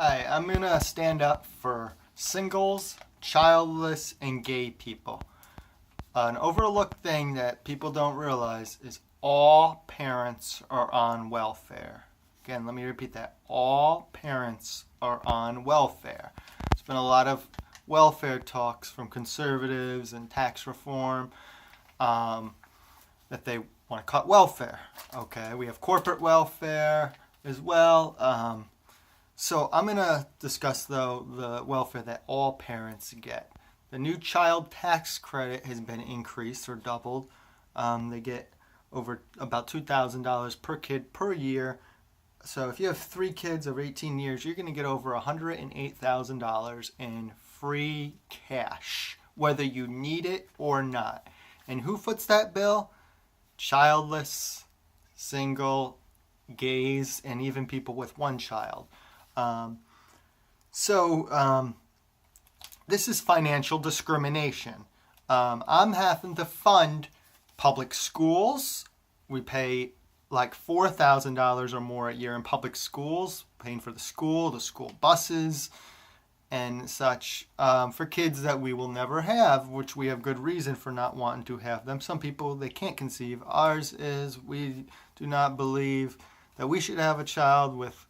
Hi, I'm going to stand up for singles, childless, and gay people. An overlooked thing that people don't realize is all parents are on welfare. Again, let me repeat that. All parents are on welfare. There's been a lot of welfare talks from conservatives and tax reform that they want to cut welfare. Okay, we have corporate welfare as well. So I'm going to discuss, though, the welfare that all parents get. The new child tax credit has been increased or doubled. They get over about $2,000 per kid per year. So if you have 3 kids over 18 years, you're going to get over $108,000 in free cash, whether you need it or not. And who foots that bill? Childless, single, gays, and even people with one child. This is financial discrimination. I'm having to fund public schools. We pay like $4,000 or more a year in public schools, paying for the school buses, and such, for kids that we will never have, which we have good reason for not wanting to have them. Some people, they can't conceive. Ours is we do not believe that we should have a child with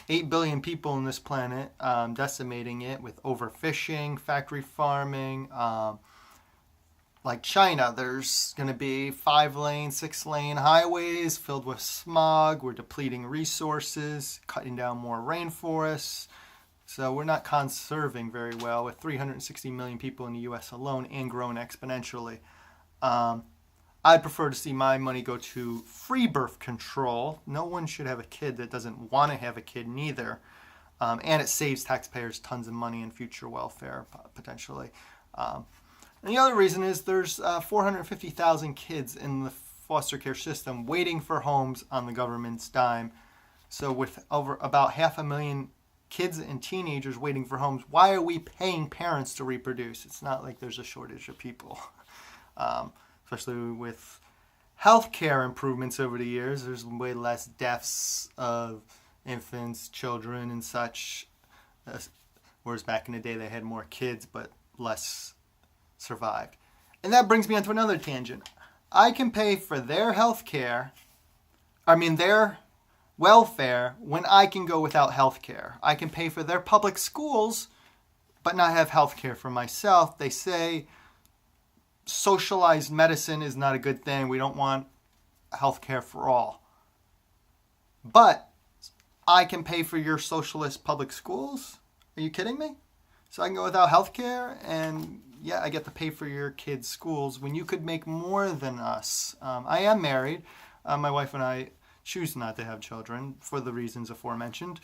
8 billion people on this planet, decimating it with overfishing, factory farming. Like China, there's going to be 5-lane, 6-lane highways filled with smog. We're depleting resources, cutting down more rainforests. So we're not conserving very well with 360 million people in the U.S. alone and growing exponentially. I'd prefer to see my money go to free birth control. No one should have a kid that doesn't want to have a kid neither. And it saves taxpayers tons of money in future welfare, potentially. And the other reason is there's 450,000 kids in the foster care system waiting for homes on the government's dime. So with over about 500,000 kids and teenagers waiting for homes, why are we paying parents to reproduce? It's not like there's a shortage of people. Especially with healthcare improvements over the years, there's way less deaths of infants, children, and such. Whereas back in the day, they had more kids, but less survived. And that brings me onto another tangent. I can pay for their their welfare when I can go without healthcare. I can pay for their public schools, but not have healthcare for myself. They say socialized medicine is not a good thing. We don't want healthcare for all. But I can pay for your socialist public schools? Are you kidding me? So I can go without healthcare and yeah, I get to pay for your kids' schools when you could make more than us. I am married. My wife and I choose not to have children for the reasons aforementioned.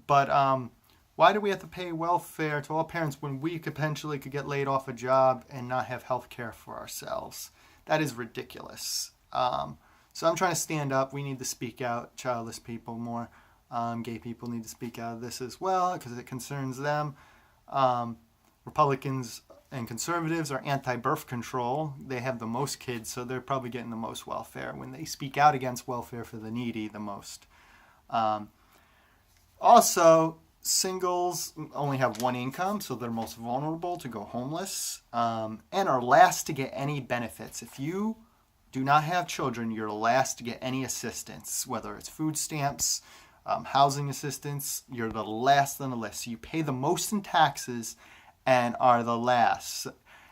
But why do we have to pay welfare to all parents when we potentially could get laid off a job and not have health care for ourselves? That is ridiculous. So I'm trying to stand up. We need to speak out. Childless people more. Gay people need to speak out of this as well because it concerns them. Republicans and conservatives are anti-birth control. They have the most kids, so they're probably getting the most welfare when they speak out against welfare for the needy the most. Also, singles only have one income, so they're most vulnerable to go homeless, and are last to get any benefits. If you do not have children, you're last to get any assistance, whether it's food stamps, housing assistance. You're the last on the list. So you pay the most in taxes and are the last.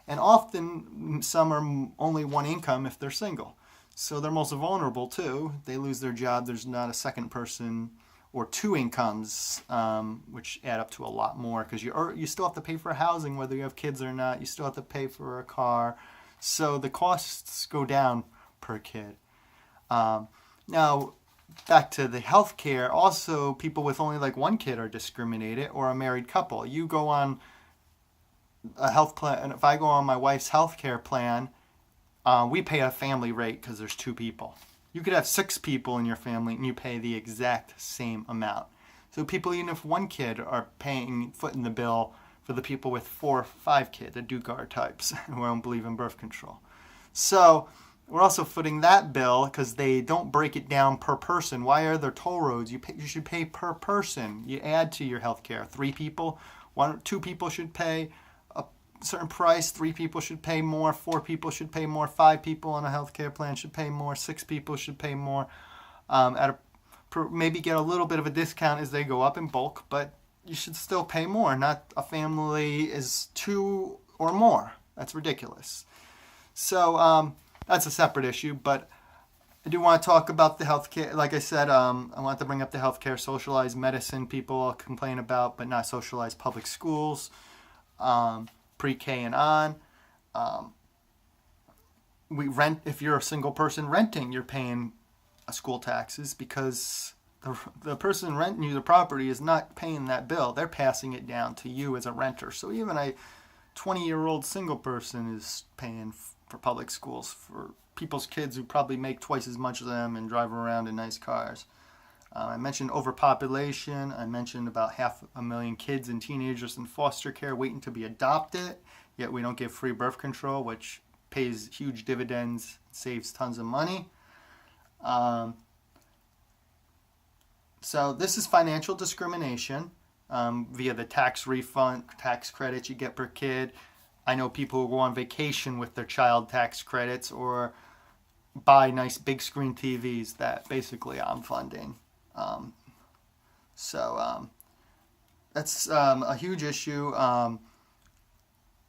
And often, some are only one income if they're single. So they're most vulnerable too. They lose their job. There's not a second person or 2 incomes, which add up to a lot more because you still have to pay for housing whether you have kids or not. You still have to pay for a car. So the costs go down per kid. Now, back to the health care. Also, people with only like one kid are discriminated, or a married couple. You go on a health plan, and if I go on my wife's health care plan, we pay a family rate because there's 2 people. You could have 6 people in your family and you pay the exact same amount. So people, even if 1 kid, are footing the bill for the people with 4 or 5 kids, the do-gar types who don't believe in birth control. So We're also footing that bill because they don't break it down per person. Why are there toll roads? You should pay per person. You add to your health care. 3 people, 2 people should pay a certain price. 3 people should pay more. 4 people should pay more. 5 people on a health care plan should pay more. 6 people should pay more. Maybe get a little bit of a discount as they go up in bulk, but you should still pay more. Not a family is 2 or more. That's ridiculous. So that's a separate issue, but I do want to talk about the healthcare. Like I said, I want to bring up the healthcare socialized medicine people complain about, but not socialized public schools, pre-K and on. If you're a single person renting, you're paying school taxes because the person renting you the property is not paying that bill. They're passing it down to you as a renter. So even a 20-year-old single person is paying for public schools for people's kids who probably make twice as much as them and drive around in nice cars. I mentioned overpopulation. I mentioned about 500,000 kids and teenagers in foster care waiting to be adopted, yet we don't give free birth control, which pays huge dividends, saves tons of money. So this is financial discrimination via the tax refund, tax credits you get per kid. I know people who go on vacation with their child tax credits or buy nice big screen TVs that basically I'm funding. That's a huge issue.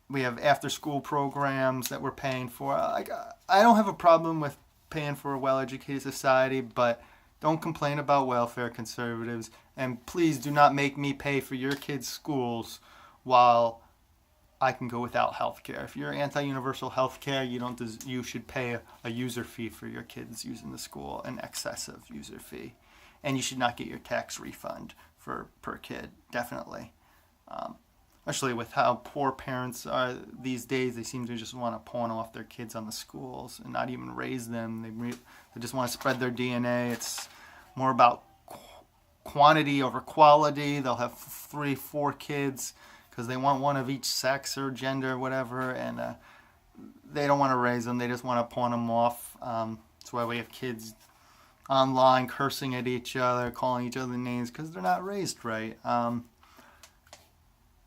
We have after school programs that we're paying for. I don't have a problem with paying for a well-educated society, but don't complain about welfare, conservatives. And please do not make me pay for your kids' schools while I can go without health care. If you're anti-universal health care, you should pay a user fee for your kids using the school, an excessive user fee. And you should not get your tax refund per kid, definitely. Especially with how poor parents are these days, they seem to just want to pawn off their kids on the schools and not even raise them. They just want to spread their DNA. It's more about quantity over quality. They'll have 3, 4 kids because they want one of each sex or gender, whatever, and they don't want to raise them. They just want to pawn them off. That's why we have kids online cursing at each other, calling each other names because they're not raised right.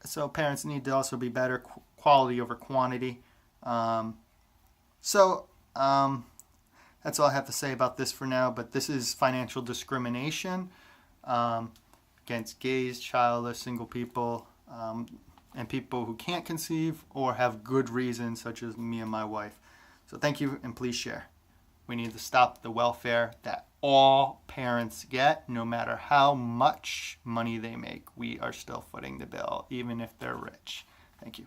So parents need to also be better, quality over quantity. That's all I have to say about this for now, but this is financial discrimination against gays, childless, single people, and people who can't conceive or have good reasons, such as me and my wife. So thank you, and please share. We need to stop the welfare that all parents get, no matter how much money they make. We are still footing the bill, even if they're rich. Thank you.